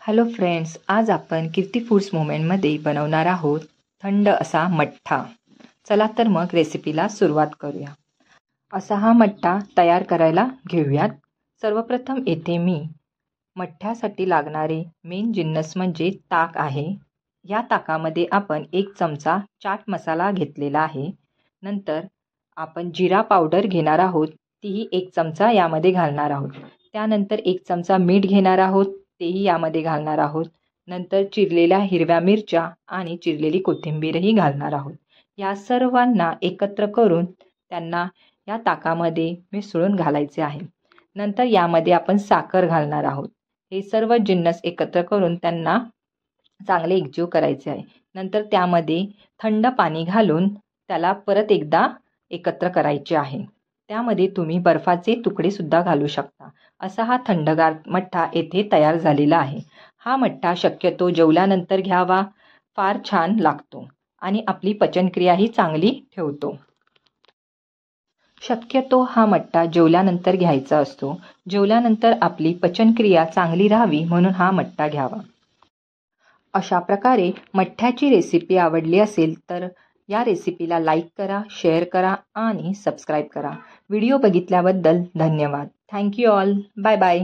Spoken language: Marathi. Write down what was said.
हॅलो फ्रेंड्स, आज आपण कीर्ती फूड्स मोमेंटमध्ये बनवणार आहोत थंड असा मठ्ठा. चला तर मग रेसिपीला सुरुवात करूया. असा हा मठ्ठा तयार करायला घेऊयात. सर्वप्रथम येथे मी मठ्ठ्यासाठी लागणारे मेन जिन्नस म्हणजे ताक आहे. या ताकामध्ये आपण 1 चमचा चाट मसाला घेतलेला आहे. नंतर आपण जिरा पावडर घेणार आहोत, तीही 1 चमचा यामध्ये घालणार आहोत. त्यानंतर 1 चमचा मीठ घेणार आहोत, तेही यामध्ये घालणार आहोत. नंतर चिरलेल्या हिरव्या मिरच्या आणि चिरलेली कोथिंबीरही घालणार आहोत. या सर्वांना एकत्र करून त्यांना या ताकामध्ये मिसळून घालायचे आहे. नंतर यामध्ये आपण साखर घालणार आहोत. हे सर्व जिन्नस एकत्र करून त्यांना चांगले एकजीव करायचे आहे. नंतर त्यामध्ये थंड पाणी घालून त्याला परत एकदा एकत्र करायचे आहे. त्यामध्ये तुम्ही बर्फाचे तुकडे सुद्धा घालू शकता. असा हा थंडगार मठ्ठा येथे तयार झालेला आहे. हा मठ्ठा शक्यतो जेवल्यानंतर घ्यावा, फार छान लागतो आणि आपली पचनक्रियाही चांगली ठेवतो. शक्यतो हा मठ्ठा जेवल्यानंतर घ्यायचा असतो. जेवल्यानंतर आपली पचनक्रिया चांगली राहावी म्हणून हा मठ्ठा घ्यावा. अशा प्रकारे मठ्ठ्याची रेसिपी आवडली असेल तर या रेसिपीला लाईक करा, शेअर करा आणि सबस्क्राईब करा. व्हिडिओ बघितल्याबद्दल धन्यवाद. Thank you all. Bye bye.